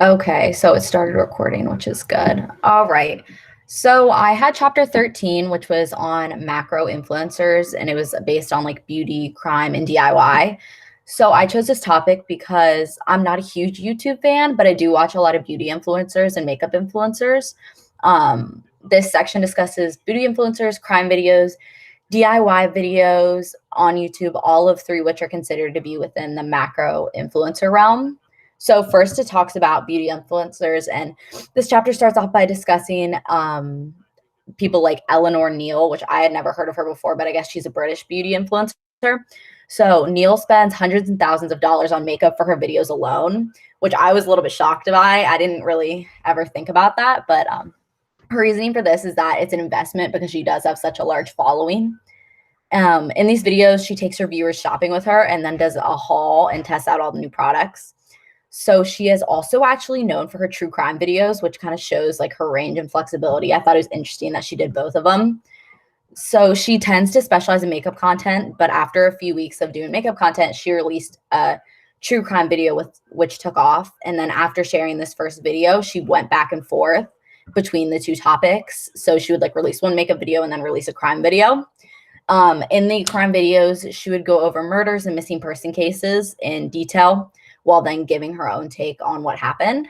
Okay, so it started recording, which is good. All right. So I had chapter 13, which was on macro influencers, and it was based on like beauty, crime, and DIY. So I chose this topic because I'm not a huge YouTube fan, but I do watch a lot of beauty influencers and makeup influencers. This section discusses beauty influencers, crime videos, DIY videos on YouTube, all of three which are considered to be within the macro influencer realm. So first, it talks about beauty influencers, and this chapter starts off by discussing people like Eleanor Neal, which I had never heard of her before, but I guess she's a British beauty influencer. So Neal spends hundreds and thousands of dollars on makeup for her videos alone, which I was a little bit shocked by. I didn't really ever think about that, but her reasoning for this is that it's an investment because she does have such a large following. In these videos, she takes her viewers shopping with her and then does a haul and tests out all the new products. So she is also actually known for her true crime videos, which kind of shows like her range and flexibility. I thought it was interesting that she did both of them. So she tends to specialize in makeup content, but after a few weeks of doing makeup content, she released a true crime video with which took off. And then after sharing this first video, she went back and forth between the two topics. So she would like release one makeup video and then release a crime video. In the crime videos, she would go over murders and missing person cases in detail while then giving her own take on what happened.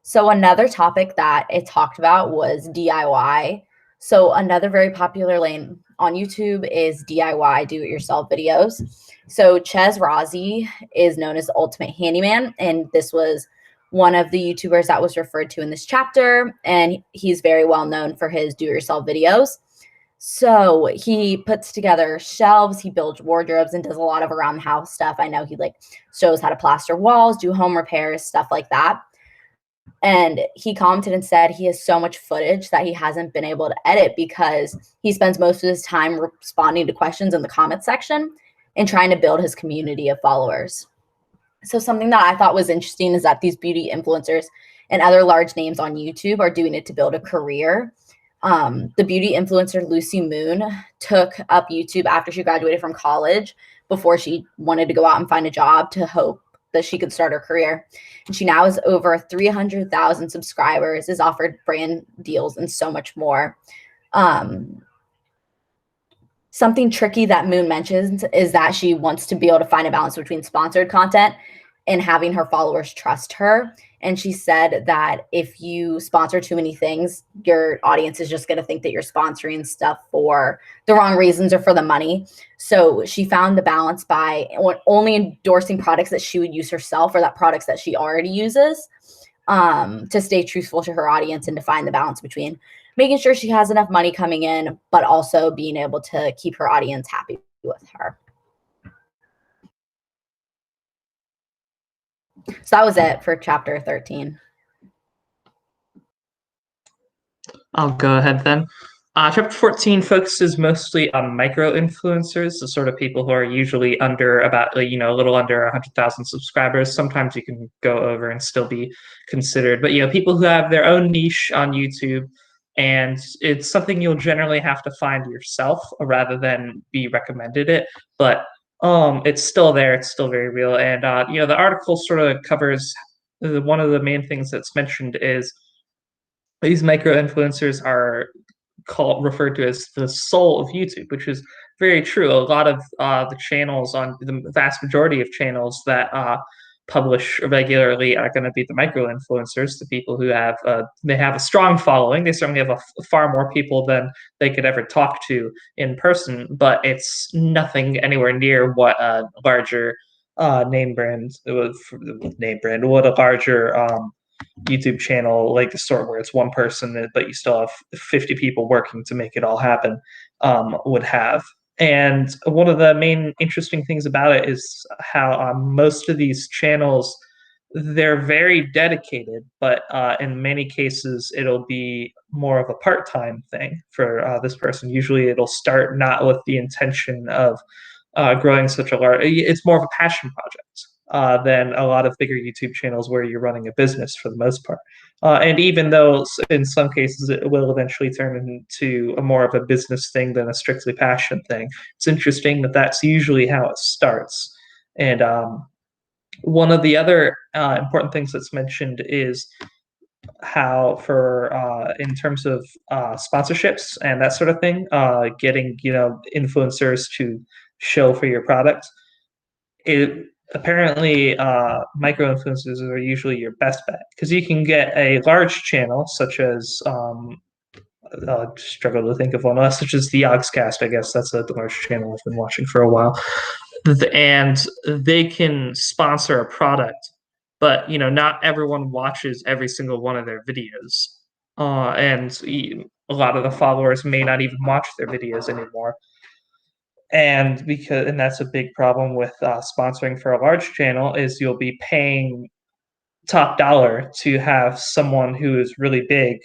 So, another topic that it talked about was DIY. So, another very popular lane on YouTube is DIY, do it yourself videos. So, Ches Razi is known as the ultimate handyman, and this was one of the YouTubers that was referred to in this chapter. And he's very well known for his do it yourself videos. So he puts together shelves, he builds wardrobes and does a lot of around the house stuff. I know he like shows how to plaster walls, do home repairs, stuff like that. And he commented and said he has so much footage that he hasn't been able to edit because he spends most of his time responding to questions in the comment section and trying to build his community of followers. So something that I thought was interesting is that these beauty influencers and other large names on YouTube are doing it to build a career. The beauty influencer Lucy Moon took up YouTube after she graduated from college before she wanted to go out and find a job to hope that she could start her career. And she now has over 300,000 subscribers, is offered brand deals, and so much more. Something tricky that Moon mentions is that she wants to be able to find a balance between sponsored content and having her followers trust her. And she said that if you sponsor too many things, your audience is just going to think that you're sponsoring stuff for the wrong reasons or for the money. So she found the balance by only endorsing products that she would use herself or that products that she already uses, to stay truthful to her audience and to find the balance between making sure she has enough money coming in, but also being able to keep her audience happy with her. So that was it for chapter 13. I'll go ahead then. Chapter 14 focuses mostly on micro influencers, the sort of people who are usually under about, a little under 100,000 subscribers. Sometimes you can go over and still be considered, but, people who have their own niche on YouTube, and it's something you'll generally have to find yourself rather than be recommended it. But it's still there. It's still very real. And, the article sort of covers one of the main things that's mentioned is these micro influencers are referred to as the soul of YouTube, which is very true. A lot of the channels, on the vast majority of channels that publish regularly, are going to be the micro influencers, the people who have they have a strong following. They certainly have far more people than they could ever talk to in person, but it's nothing anywhere near what a larger name brand, what a larger YouTube channel like the store where it's one person, but you still have 50 people working to make it all happen, would have. And one of the main interesting things about it is how most of these channels, they're very dedicated, but in many cases it'll be more of a part-time thing for this person. Usually it'll start not with the intention of growing such a large, it's more of a passion project than a lot of bigger YouTube channels where you're running a business for the most part. And even though in some cases it will eventually turn into a more of a business thing than a strictly passion thing, it's interesting that that's usually how it starts. And One of the other important things that's mentioned is how for in terms of sponsorships and that sort of thing, getting influencers to show for your product. It apparently micro influencers are usually your best bet because you can get a large channel such as struggle to think of one, such as the Yogscast. I guess that's a large channel I've been watching for a while, and they can sponsor a product, but not everyone watches every single one of their videos, and a lot of the followers may not even watch their videos anymore. And that's a big problem with sponsoring for a large channel is you'll be paying top dollar to have someone who is really big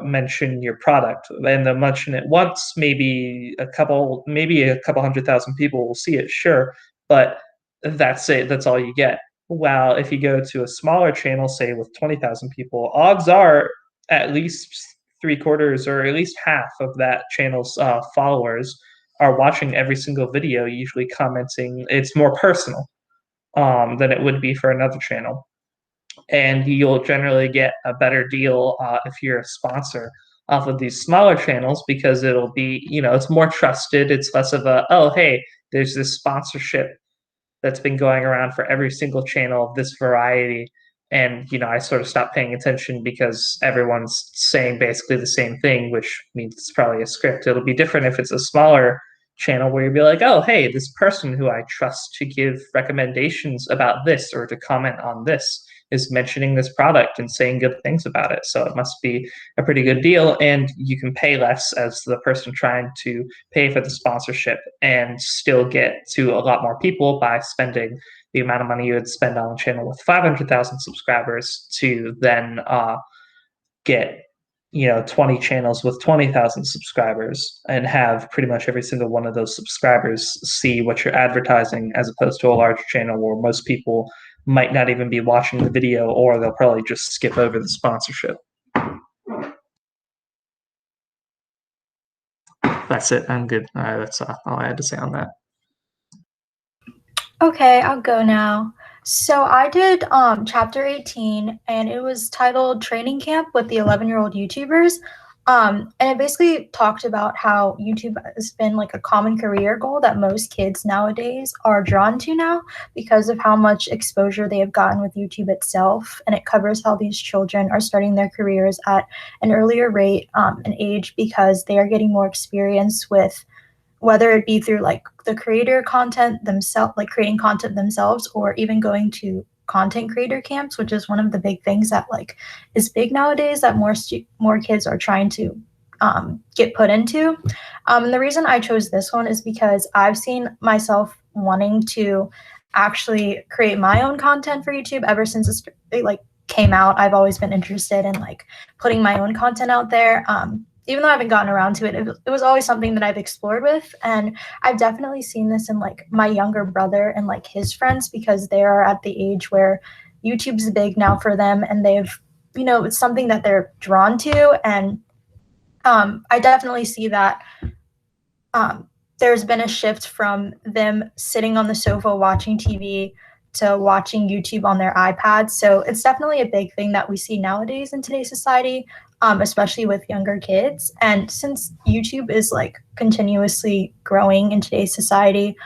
mention your product, and they'll mention it once, maybe a couple 100,000 people will see it, sure, but that's it. That's all you get. While if you go to a smaller channel, say with 20,000 people, odds are at least three quarters or at least half of that channel's followers are watching every single video, usually commenting. It's more personal than it would be for another channel, and you'll generally get a better deal if you're a sponsor off of these smaller channels because it'll be, it's more trusted. It's less of a, oh, hey, there's this sponsorship that's been going around for every single channel of this variety. And, I sort of stopped paying attention because everyone's saying basically the same thing, which means it's probably a script. It'll be different if it's a smaller channel where you'll be like, oh, hey, this person who I trust to give recommendations about this or to comment on this is mentioning this product and saying good things about it. So it must be a pretty good deal, and you can pay less as the person trying to pay for the sponsorship and still get to a lot more people by spending the amount of money you would spend on a channel with 500,000 subscribers to then get 20 channels with 20,000 subscribers and have pretty much every single one of those subscribers see what you're advertising, as opposed to a large channel where most people might not even be watching the video, or they'll probably just skip over the sponsorship. That's it. I'm good. That's all I had to say on that. Okay, I'll go now. So I did chapter 18, and it was titled Training Camp with the 11-year-old YouTubers. And it basically talked about how YouTube has been like a common career goal that most kids nowadays are drawn to now because of how much exposure they have gotten with YouTube itself. And it covers how these children are starting their careers at an earlier rate and age because they are getting more experience with, whether it be through like the creator content themselves, like creating content themselves, or even going to content creator camps, which is one of the big things that like is big nowadays that more kids are trying to get put into. And the reason I chose this one is because I've seen myself wanting to actually create my own content for YouTube ever since it like came out. I've always been interested in like putting my own content out there. Even though I haven't gotten around to it, it was always something that I've explored with. And I've definitely seen this in like my younger brother and like his friends, because they are at the age where YouTube's big now for them, and they've, it's something that they're drawn to. And I definitely see that there's been a shift from them sitting on the sofa watching TV to watching YouTube on their iPads. So it's definitely a big thing that we see nowadays in today's society, especially with younger kids. And since YouTube is like continuously growing in today's society,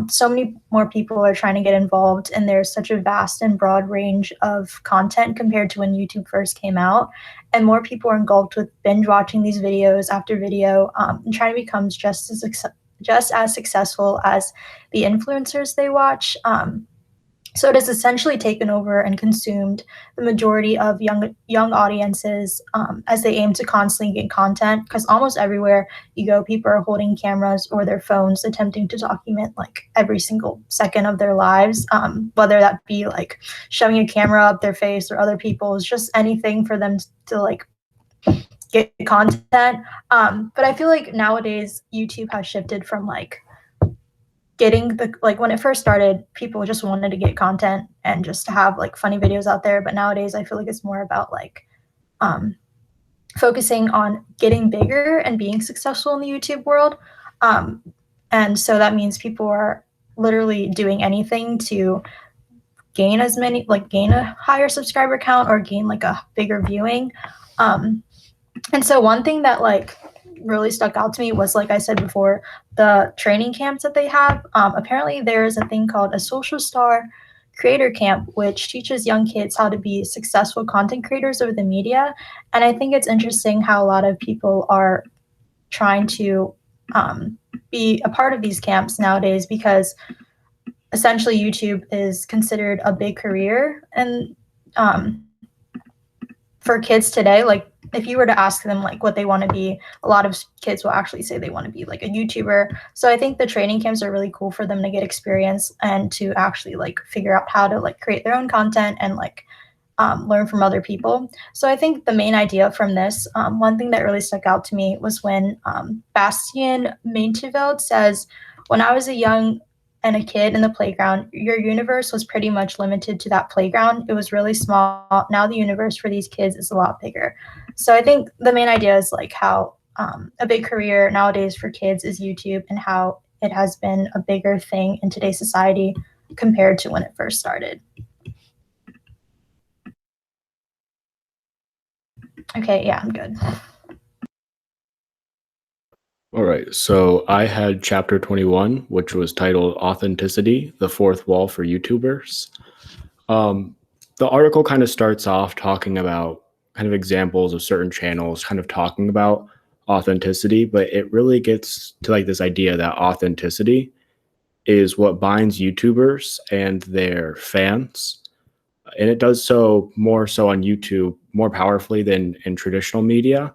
so many more people are trying to get involved, and there's such a vast and broad range of content compared to when YouTube first came out. And more people are engulfed with binge watching these videos after video, and trying to become just as successful as the influencers they watch. So it has essentially taken over and consumed the majority of young audiences as they aim to constantly get content, because almost everywhere you go, people are holding cameras or their phones attempting to document like every single second of their lives, whether that be like shoving a camera up their face or other people's, just anything for them to like get content. But I feel like nowadays YouTube has shifted from like getting when it first started, people just wanted to get content and just to have like funny videos out there. But nowadays I feel like it's more about like focusing on getting bigger and being successful in the YouTube world. And so that means people are literally doing anything to gain a higher subscriber count or gain like a bigger viewing. And so one thing that like really stuck out to me was, like I said before, the training camps that they have. Apparently there is a thing called a Social Star Creator Camp, which teaches young kids how to be successful content creators over the media. And I think it's interesting how a lot of people are trying to be a part of these camps nowadays, because essentially YouTube is considered a big career. And for kids today, like if you were to ask them like what they want to be, a lot of kids will actually say they want to be like a YouTuber. So I think the training camps are really cool for them to get experience and to actually like figure out how to like create their own content and like learn from other people. So I think the main idea from this, one thing that really stuck out to me was when Bastian Mainteveld says, "When I was a young and a kid in the playground, your universe was pretty much limited to that playground. It was really small. Now the universe for these kids is a lot bigger." So I think the main idea is like how a big career nowadays for kids is YouTube, and how it has been a bigger thing in today's society compared to when it first started. Okay, yeah, I'm good. All right, so I had chapter 21, which was titled Authenticity, the Fourth Wall for YouTubers. The article kind of starts off talking about kind of examples of certain channels kind of talking about authenticity, but it really gets to like this idea that authenticity is what binds YouTubers and their fans. And it does so more so on YouTube, more powerfully than in traditional media.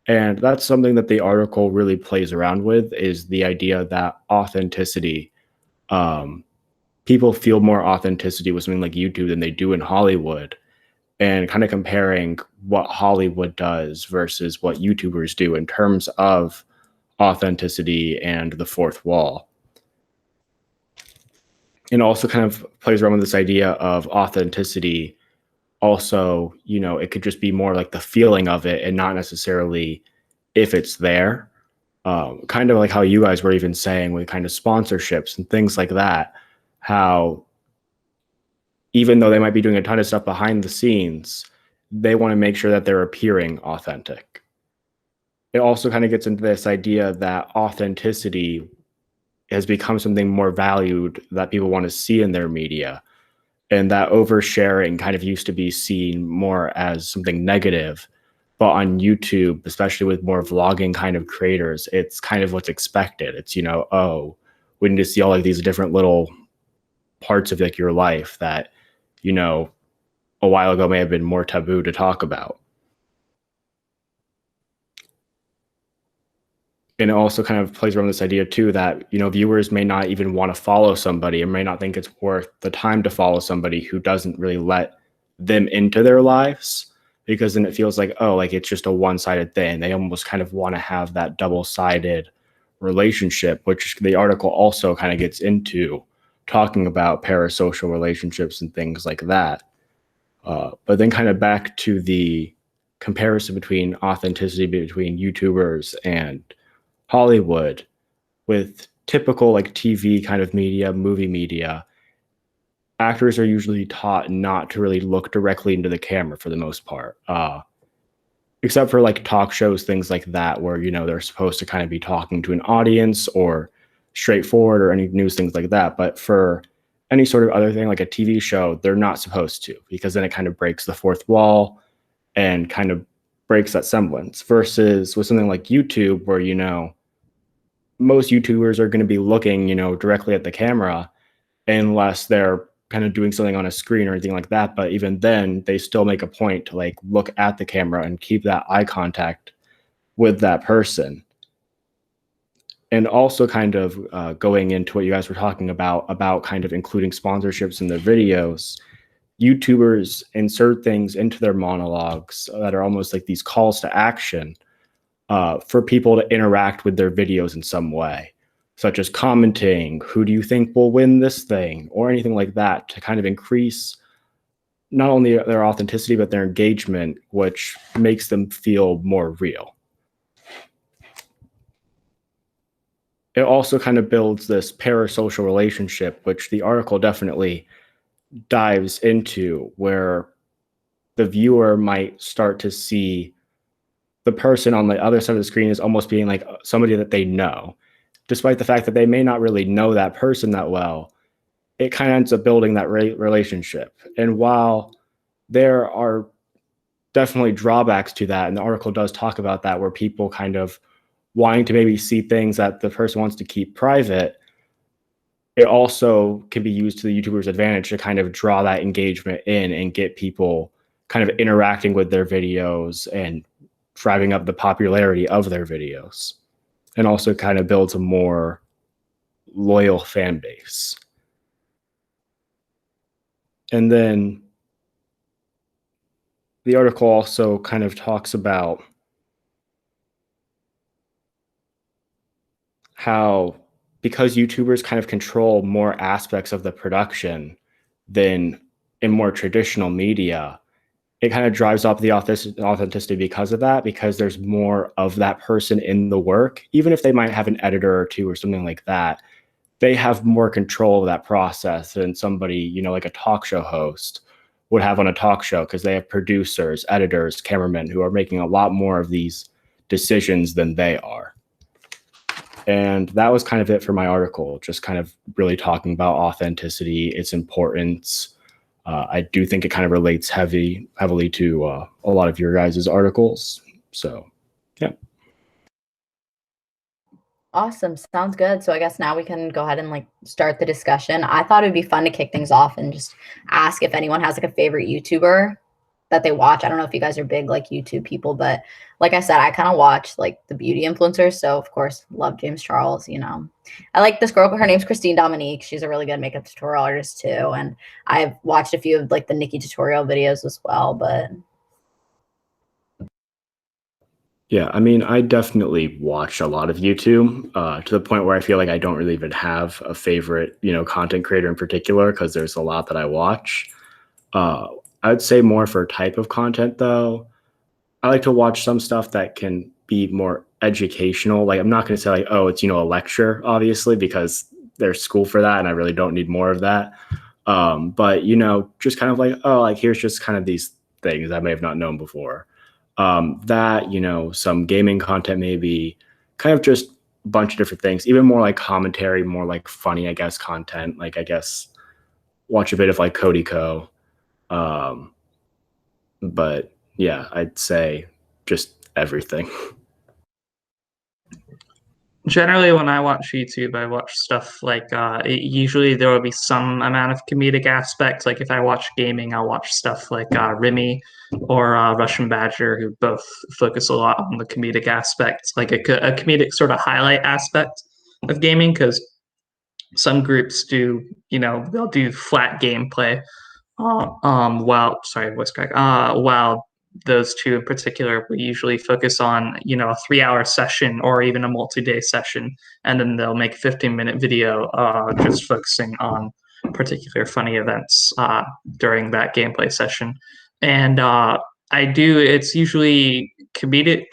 And that's something that the article really plays around with, is the idea that authenticity, people feel more authenticity with something like YouTube than they do in Hollywood, and kind of comparing what Hollywood does versus what YouTubers do in terms of authenticity and the fourth wall. And also kind of plays around with this idea of authenticity. Also, you know, it could just be more like the feeling of it and not necessarily if it's there. Kind of like how you guys were even saying with kind of sponsorships and things like that, how even though they might be doing a ton of stuff behind the scenes, they want to make sure that they're appearing authentic. It also kind of gets into this idea that authenticity has become something more valued that people want to see in their media, and that oversharing kind of used to be seen more as something negative. But on YouTube, especially with more vlogging kind of creators, it's kind of what's expected. It's, you know, oh, we need to see all like these different little parts of like your life that, you know, a while ago may have been more taboo to talk about. And it also kind of plays around this idea too that, you know, viewers may not even want to follow somebody, and may not think it's worth the time to follow somebody who doesn't really let them into their lives, because then it feels like, oh, like it's just a one-sided thing. They almost kind of want to have that double-sided relationship, which the article also kind of gets into, talking about parasocial relationships and things like that. But then kind of back to the comparison between authenticity between YouTubers and Hollywood. With typical like TV kind of media, movie media, actors are usually taught not to really look directly into the camera for the most part, except for like talk shows, things like that, where, you know, they're supposed to kind of be talking to an audience or straightforward or any news, things like that. But for any sort of other thing like a TV show, they're not supposed to, because then it kind of breaks the fourth wall and kind of breaks that semblance. Versus with something like YouTube, where, you know, most YouTubers are going to be looking, you know, directly at the camera, unless they're kind of doing something on a screen or anything like that. But even then, they still make a point to like look at the camera and keep that eye contact with that person. And also kind of going into what you guys were talking about kind of including sponsorships in their videos, YouTubers insert things into their monologues that are almost like these calls to action for people to interact with their videos in some way, such as commenting, who do you think will win this thing, or anything like that, to kind of increase not only their authenticity, but their engagement, which makes them feel more real. It also kind of builds this parasocial relationship, which the article definitely dives into, where the viewer might start to see the person on the other side of the screen as almost being like somebody that they know, despite the fact that they may not really know that person that well. It kind of ends up building that relationship. And while there are definitely drawbacks to that, and the article does talk about that, where people kind of wanting to maybe see things that the person wants to keep private, it also can be used to the YouTuber's advantage to kind of draw that engagement in and get people kind of interacting with their videos and driving up the popularity of their videos, and also kind of builds a more loyal fan base. And then the article also kind of talks about how, because YouTubers kind of control more aspects of the production than in more traditional media, it kind of drives up the authenticity because of that, because there's more of that person in the work. Even if they might have an editor or two or something like that, they have more control of that process than somebody, you know, like a talk show host would have on a talk show, because they have producers, editors, cameramen who are making a lot more of these decisions than they are. And that was kind of it for my article, just kind of really talking about authenticity, its importance. I do think it kind of relates heavily to a lot of your guys' articles. So, yeah. Awesome. Sounds good. So I guess now we can go ahead and like start the discussion. I thought it'd be fun to kick things off and just ask if anyone has like a favorite YouTuber that they watch. I don't know if you guys are big like YouTube people, but like I said, I kind of watch like the beauty influencers. So of course, love James Charles, you know. I like this girl, her name's Christine Dominique. She's a really good makeup tutorial artist too. And I've watched a few of like the Nikki tutorial videos as well, but yeah, I mean, I definitely watch a lot of YouTube to the point where I feel like I don't really even have a favorite, you know, content creator in particular, because there's a lot that I watch. I would say more for type of content, though. I like to watch some stuff that can be more educational. Like, I'm not going to say like, oh, it's, you know, a lecture, obviously, because there's school for that and I really don't need more of that. But, you know, just kind of like, oh, like here's just kind of these things I may have not known before. That, you know, some gaming content, maybe kind of just a bunch of different things, even more like commentary, more like funny, I guess, content. Like, I guess watch a bit of like Cody Co. But yeah, I'd say just everything. Generally, when I watch YouTube, I watch stuff like usually there will be some amount of comedic aspects. Like if I watch gaming, I'll watch stuff like Remy or Russian Badger, who both focus a lot on the comedic aspects, like a comedic sort of highlight aspect of gaming, because some groups do, you know, they'll do flat gameplay. While those two in particular will usually focus on, you know, a 3-hour session or even a multi-day session, and then they'll make a 15-minute video just focusing on particular funny events during that gameplay session. And it's usually comedic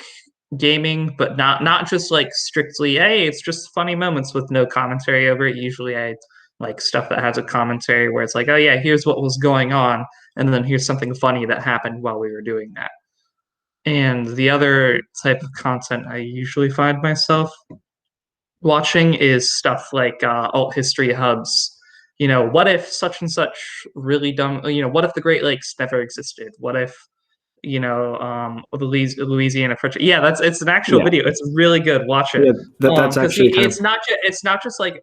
gaming, but not just like strictly, hey, it's just funny moments with no commentary over it. Usually I like stuff that has a commentary where it's like, oh yeah, here's what was going on, and then here's something funny that happened while we were doing that. And the other type of content I usually find myself watching is stuff like alt history hubs. You know, what if such and such really dumb, you know, what if the Great Lakes never existed? What if, you know, the Louisiana Purchase? Yeah, it's an actual video. It's really good. Watch it. Yeah, that's actually it's not just like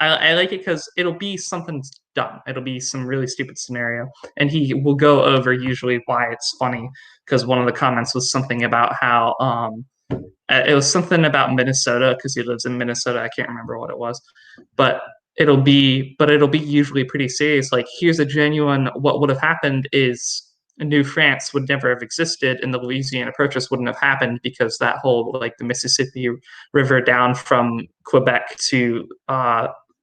I like it because it'll be something dumb. It'll be some really stupid scenario, and he will go over usually why it's funny. Because one of the comments was something about how it was something about Minnesota, because he lives in Minnesota. I can't remember what it was, but it'll be usually pretty serious. Like, here's a genuine, what would have happened is New France would never have existed, and the Louisiana Purchase wouldn't have happened, because that whole, like, the Mississippi River down from Quebec to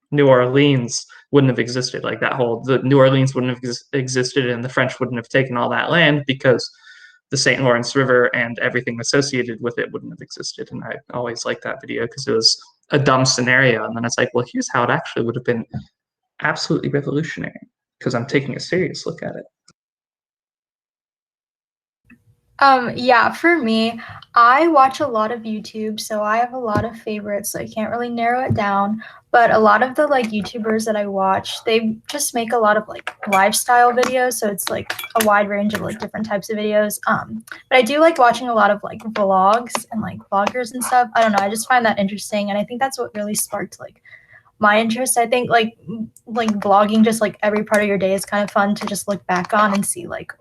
New Orleans wouldn't have existed. Like, the New Orleans wouldn't have existed, and the French wouldn't have taken all that land, because the St. Lawrence River and everything associated with it wouldn't have existed. And I always liked that video because it was a dumb scenario, and then it's like, well, here's how it actually would have been. absolutely revolutionary because I'm taking a serious look at it. Yeah, for me, I watch a lot of YouTube, so I have a lot of favorites, so I can't really narrow it down. But a lot of the like YouTubers that I watch, they just make a lot of like lifestyle videos, so it's like a wide range of like different types of videos. But I do like watching a lot of like vlogs and like vloggers and stuff. I don't know, I just find that interesting, and I think that's what really sparked like my interest. I think like vlogging, just like every part of your day is kind of fun to just look back on and see like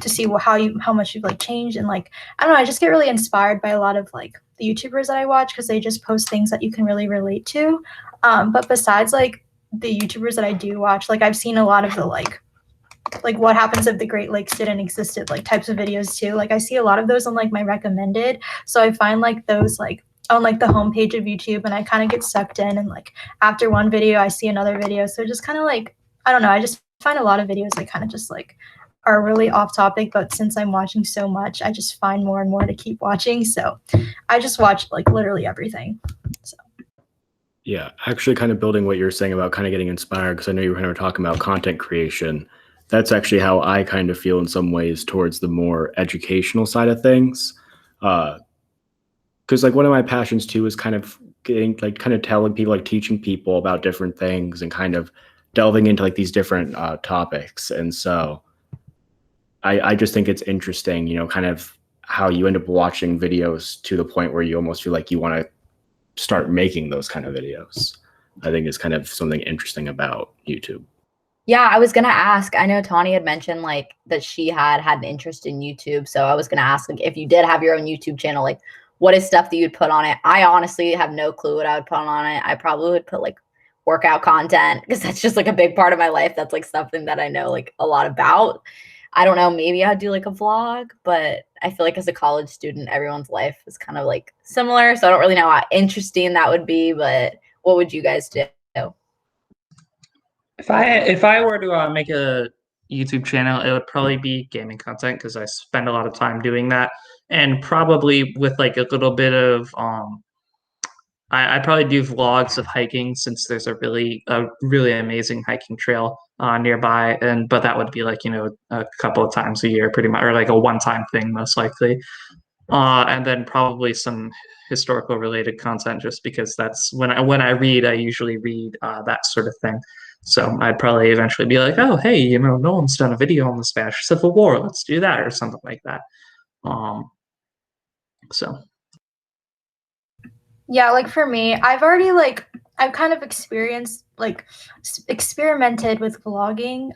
to see how much you've like changed. And like I don't know, I just get really inspired by a lot of like the YouTubers that I watch because they just post things that you can really relate to. But besides like the YouTubers that I do watch, like I've seen a lot of the like what happens if the Great Lakes didn't existed like types of videos too. Like I see a lot of those on like my recommended, so I find like those like on like the homepage of YouTube, and I kind of get sucked in, and like after one video I see another video, so just kind of like I don't know, I just find a lot of videos that kind of just like are really off topic, but since I'm watching so much, I just find more and more to keep watching, so I just watch like literally everything. So Yeah, actually, kind of building what you're saying about kind of getting inspired, because I know you were kind of talking about content creation. That's actually how I kind of feel in some ways towards the more educational side of things. Because like one of my passions too is kind of getting like kind of telling people, like teaching people about different things and kind of delving into like these different topics. And so I just think it's interesting, you know, kind of how you end up watching videos to the point where you almost feel like you want to start making those kind of videos. I think is kind of something interesting about YouTube. Yeah, I was gonna ask. I know Tawny had mentioned like that she had an interest in YouTube, so I was gonna ask like if you did have your own YouTube channel, like what is stuff that you'd put on it? I honestly have no clue what I would put on it. I probably would put like workout content because that's just like a big part of my life. That's like something that I know like a lot about. I don't know, maybe I'd do like a vlog, but I feel like as a college student, everyone's life is kind of like similar. So I don't really know how interesting that would be, but what would you guys do? If I were to make a YouTube channel, it would probably be gaming content because I spend a lot of time doing that, and probably with like a little bit of I probably do vlogs of hiking since there's a really amazing hiking trail nearby, and but that would be like a couple of times a year, pretty much, or like a one-time thing most likely, and then probably some historical related content just because that's when I read, I usually read that sort of thing. So I'd probably eventually be like, oh hey, no one's done a video on the Spanish Civil War, let's do that or something like that. So. yeah, like for me, I've kind of experienced experimented with vlogging.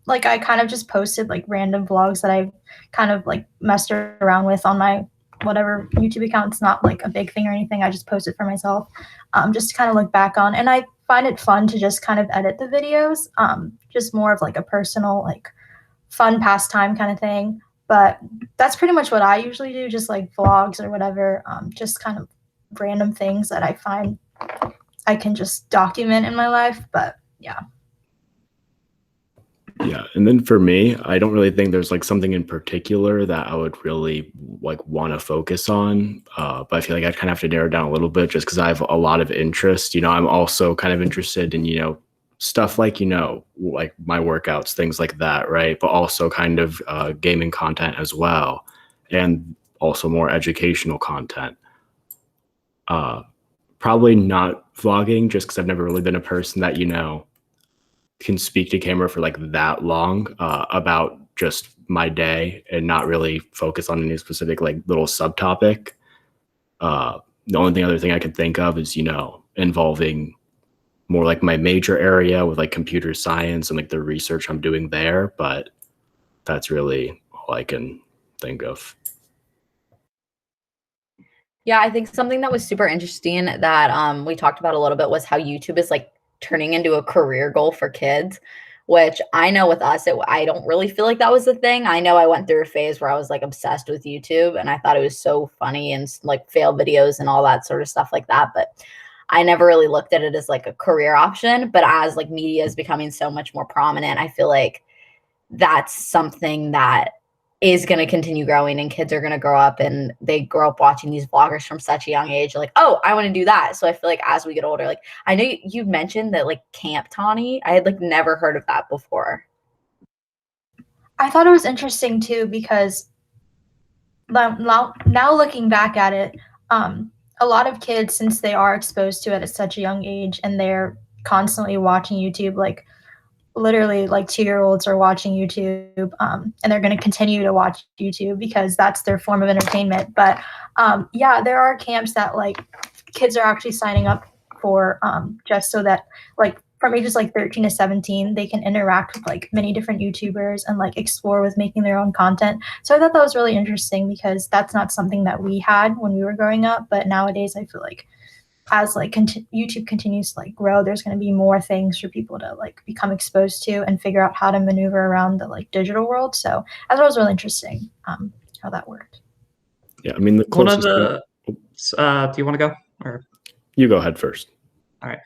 Like I kind of just posted like random vlogs that I've kind of like messed around with on my whatever YouTube account. It's not like a big thing or anything. I just post it for myself, just to kind of look back on. And I find it fun to just kind of edit the videos, just more of like a personal like fun pastime kind of thing. But that's pretty much what I usually do, just like vlogs or whatever, just kind of random things that I find I can just document in my life. But yeah. Yeah, and then for me, I don't really think there's like something in particular that I would really like want to focus on. But I feel like I'd kind of have to narrow down a little bit just because I have a lot of interest. You know, I'm also kind of interested in, stuff like, like my workouts, things like that, right? But also kind of gaming content as well, and also more educational content. Probably not vlogging just because I've never really been a person that, can speak to camera for like that long about just my day and not really focus on any specific like little subtopic. The only other thing I could think of is, involving more like my major area with like computer science and like the research I'm doing there. But that's really all I can think of. Yeah, I think something that was super interesting that we talked about a little bit was how YouTube is like turning into a career goal for kids, which I know with us, I don't really feel like that was the thing. I know I went through a phase where I was like obsessed with YouTube and I thought it was so funny and like fail videos and all that sort of stuff like that. But I never really looked at it as like a career option. But as like media is becoming so much more prominent, I feel like that's something that is going to continue growing, and kids are going to grow up and they grow up watching these vloggers from such a young age. Like, oh, I want to do that. So I feel like as we get older, like I know you mentioned that like Camp Tawny, I had like never heard of that before. I thought it was interesting too because now looking back at it, a lot of kids, since they are exposed to it at such a young age and they're constantly watching YouTube, like literally like 2-year-olds are watching YouTube, and they're going to continue to watch YouTube because that's their form of entertainment. But yeah, there are camps that like kids are actually signing up for, just so that like from ages like 13 to 17, they can interact with like many different YouTubers and like explore with making their own content. So I thought that was really interesting because that's not something that we had when we were growing up. But nowadays, I feel like as like YouTube continues to like grow, there's going to be more things for people to like become exposed to and figure out how to maneuver around the like digital world. So I thought it was really interesting how that worked. Yeah, I mean, the One of closest the, do you want to go? Or you go ahead first. all right.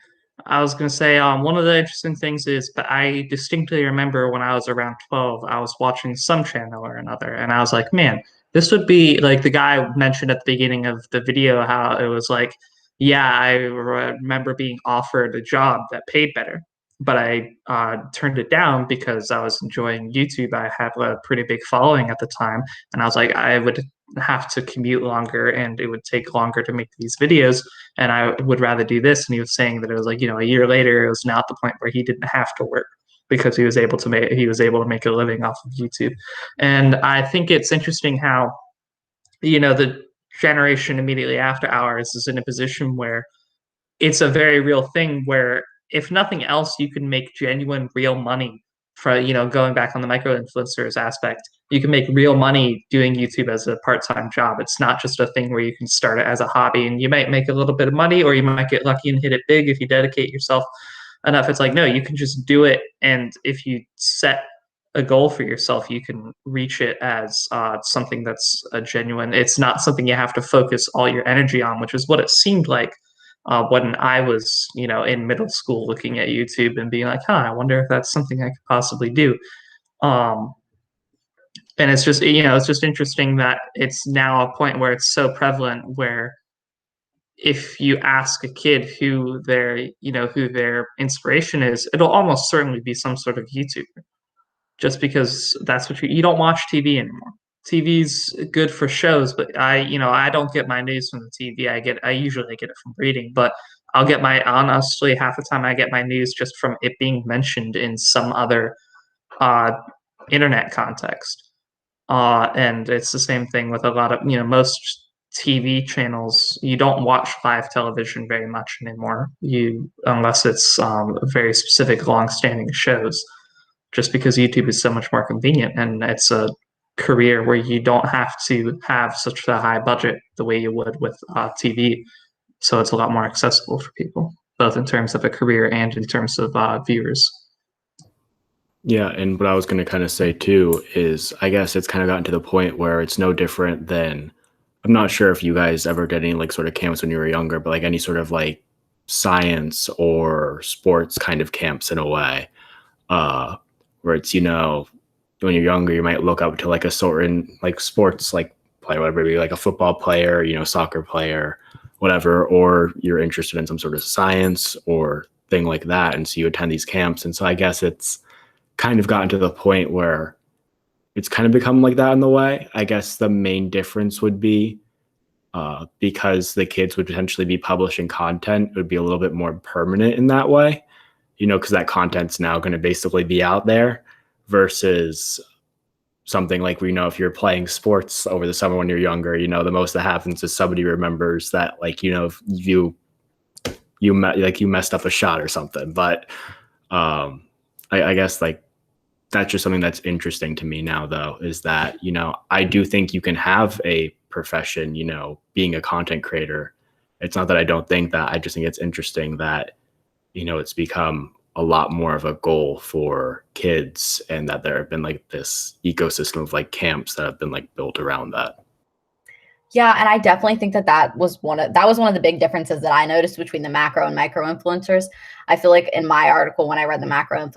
I was going to say one of the interesting things is, but I distinctly remember when I was around 12, I was watching some channel or another, and I was like, man, this would be like the guy mentioned at the beginning of the video how it was like, yeah, I remember being offered a job that paid better, but I turned it down because I was enjoying YouTube. I had a pretty big following at the time, and I was like, I would have to commute longer and it would take longer to make these videos, and I would rather do this. And he was saying that it was like, a year later, it was now at the point where he didn't have to work because he was able to make a living off of YouTube. And I think it's interesting how, the generation immediately after ours is in a position where it's a very real thing where if nothing else, you can make genuine real money for, going back on the micro influencers aspect, you can make real money doing YouTube as a part-time job. It's not just a thing where you can start it as a hobby and you might make a little bit of money, or you might get lucky and hit it big if you dedicate yourself enough. It's like, no, you can just do it. And if you set a goal for yourself, you can reach it as something that's a genuine, it's not something you have to focus all your energy on, which is what it seemed like when I was, in middle school looking at YouTube and being like, I wonder if that's something I could possibly do. And it's just, it's just interesting that it's now a point where it's so prevalent where if you ask a kid who their inspiration is, it'll almost certainly be some sort of YouTuber, just because that's what you don't watch TV anymore. TV's good for shows, but I don't get my news from the TV. I usually get it from reading, but honestly, half the time I get my news just from it being mentioned in some other internet context. And it's the same thing with a lot of, most TV channels. You don't watch live television very much anymore, unless it's very specific, long-standing shows, just because YouTube is so much more convenient, and it's a career where you don't have to have such a high budget the way you would with TV. So it's a lot more accessible for people, both in terms of a career and in terms of viewers. Yeah, and what I was going to kind of say too is I guess it's kind of gotten to the point where it's no different than, I'm not sure if you guys ever did any like sort of camps when you were younger, but like any sort of like science or sports kind of camps in a way, where it's, when you're younger, you might look up to like a certain like sports like player, whatever, maybe like a football player, soccer player, whatever, or you're interested in some sort of science or thing like that. And so you attend these camps. And so I guess it's kind of gotten to the point where it's kind of become like that in the way. I guess the main difference would be because the kids would potentially be publishing content, it would be a little bit more permanent in that way, because that content's now going to basically be out there versus something like, if you're playing sports over the summer when you're younger, the most that happens is somebody remembers that, like, you messed up a shot or something. But I guess like that's just something that's interesting to me now, though, is that, I do think you can have a profession, being a content creator. It's not that I don't think that. I just think it's interesting that, it's become a lot more of a goal for kids, and that there have been like this ecosystem of like camps that have been like built around that. Yeah, and I definitely think that was one of the big differences that I noticed between the macro and micro influencers. I feel like in my article when I read the macro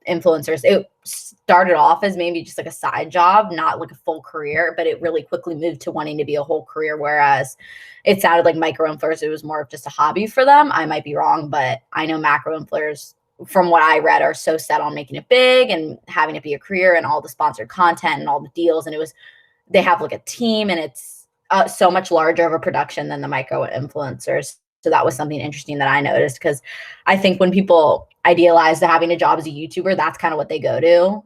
influencers, it started off as maybe just like a side job, not like a full career, but it really quickly moved to wanting to be a whole career. Whereas it sounded like micro influencers, it was more of just a hobby for them. I might be wrong, but I know macro influencers, from what I read, are so set on making it big and having it be a career and all the sponsored content and all the deals. And they have like a team, and it's so much larger of a production than the micro influencers. So that was something interesting that I noticed, because I think when people idealize having a job as a YouTuber, that's kind of what they go to,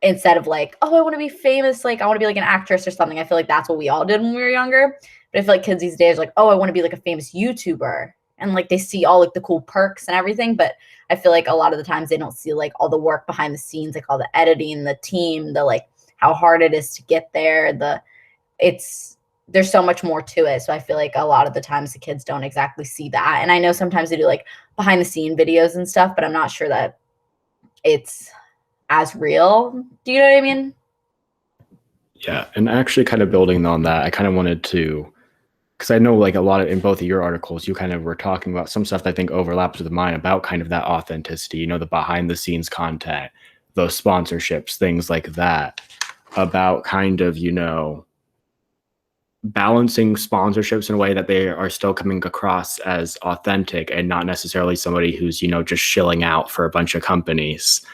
instead of like, oh, I want to be famous, like I want to be like an actress or something. I feel like that's what we all did when we were younger. But I feel like kids these days are like, oh, I want to be like a famous YouTuber. And like they see all like the cool perks and everything. But I feel like a lot of the times they don't see like all the work behind the scenes, like all the editing, the team, the like how hard it is to get there. There's so much more to it. So I feel like a lot of the times the kids don't exactly see that. And I know sometimes they do like behind the scene videos and stuff, but I'm not sure that it's as real. Do you know what I mean? Yeah, and actually kind of building on that, I kind of wanted to, because I know like a lot of, in both of your articles, you kind of were talking about some stuff that I think overlaps with mine about kind of that authenticity, you know, the behind the scenes content, those sponsorships, things like that, about kind of, you know, balancing sponsorships in a way that they are still coming across as authentic and not necessarily somebody who's, you know, just shilling out for a bunch of companies,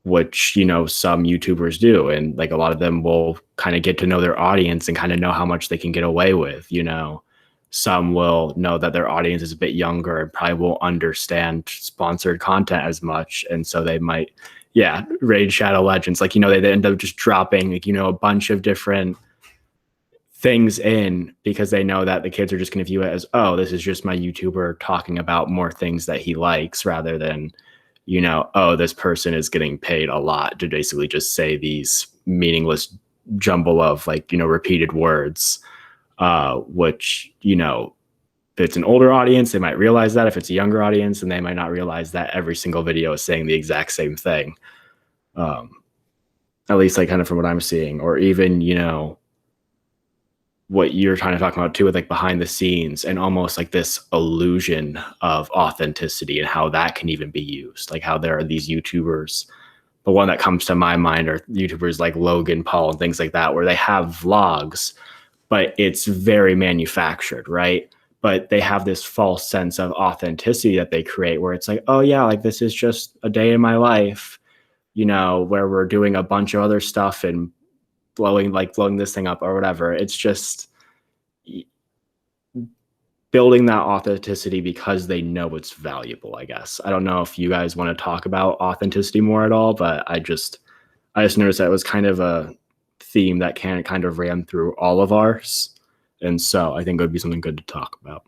which, you know, some YouTubers do. And like a lot of them will kind of get to know their audience and kind of know how much they can get away with, you know. Some will know that their audience is a bit younger and probably won't understand sponsored content as much. And so they might, yeah, Raid Shadow Legends, like, you know, they end up just dropping, like, you know, a bunch of different things in because they know that the kids are just going to view it as, oh, this is just my YouTuber talking about more things that he likes, rather than, you know, oh, this person is getting paid a lot to basically just say these meaningless jumble of like, you know, repeated words, which, you know, if it's an older audience, they might realize that. If it's a younger audience, and they might not realize that every single video is saying the exact same thing. At least like kind of from what I'm seeing, or even, you know, what you're trying to talk about too, with like behind the scenes and almost like this illusion of authenticity and how that can even be used. Like how there are these YouTubers, the one that comes to my mind are YouTubers like Logan Paul and things like that, where they have vlogs, but it's very manufactured, right? But they have this false sense of authenticity that they create, where it's like, oh yeah, like this is just a day in my life, you know, where we're doing a bunch of other stuff and blowing this thing up or whatever. It's just building that authenticity because they know it's valuable, I guess. I don't know if you guys want to talk about authenticity more at all, but I just noticed that it was kind of a theme that kind of ran through all of ours. And so I think it would be something good to talk about.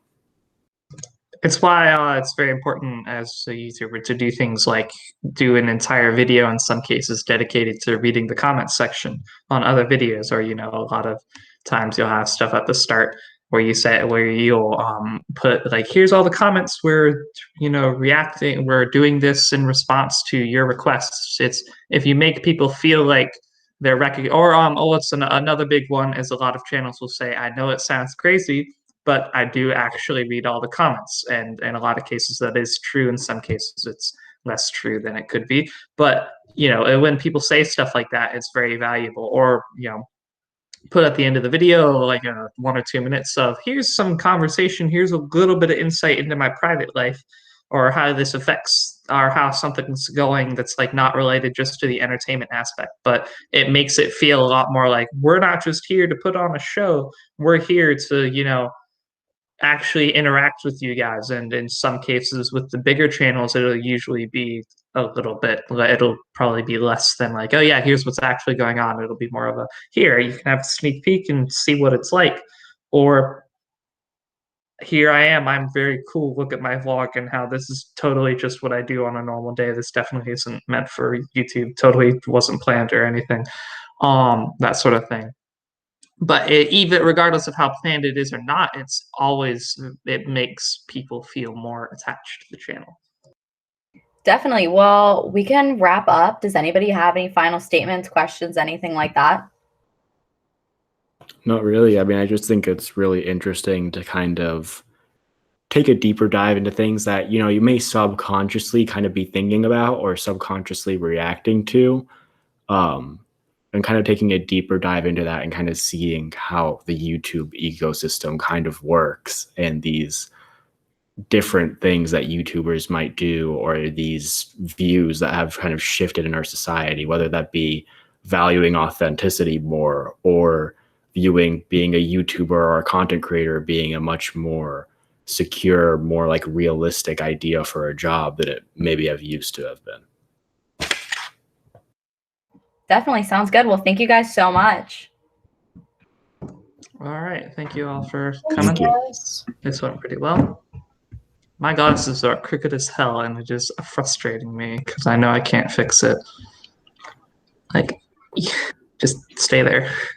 It's why it's very important as a YouTuber to do things like do an entire video, in some cases dedicated to reading the comments section on other videos, or, you know, a lot of times you'll have stuff at the start where you'll put like, here's all the comments, we're, you know, we're doing this in response to your requests. It's, if you make people feel like they're another big one is a lot of channels will say, I know it sounds crazy, but I do actually read all the comments. And in a lot of cases that is true. In some cases it's less true than it could be. But, you know, when people say stuff like that, it's very valuable. Or, you know, put at the end of the video like 1 or 2 minutes of, here's some conversation, here's a little bit of insight into my private life, or how this affects, or how something's going that's like not related just to the entertainment aspect, but it makes it feel a lot more like we're not just here to put on a show, we're here to, you know, actually interact with you guys. And in some cases with the bigger channels, it'll usually be a little bit, it'll probably be less than like, oh yeah, here's what's actually going on. It'll be more of a, here, you can have a sneak peek and see what it's like. Or here I am, I'm very cool, look at my vlog and how this is totally just what I do on a normal day. This definitely isn't meant for YouTube, totally wasn't planned or anything, that sort of thing. But even regardless of how planned it is or not, it makes people feel more attached to the channel. Definitely. Well, we can wrap up. Does anybody have any final statements, questions, anything like that? Not really. I mean, I just think it's really interesting to kind of take a deeper dive into things that, you may subconsciously kind of be thinking about or subconsciously reacting to. And kind of taking a deeper dive into that and kind of seeing how the YouTube ecosystem kind of works and these different things that YouTubers might do or these views that have kind of shifted in our society, whether that be valuing authenticity more or viewing being a YouTuber or a content creator being a much more secure, more like realistic idea for a job that it maybe have used to have been. Definitely sounds good. Well, thank you guys so much. All right. Thank you all for Thanks, coming. guys. This went pretty well. My glasses are crooked as hell, and it is frustrating me because I know I can't fix it. Like, just stay there.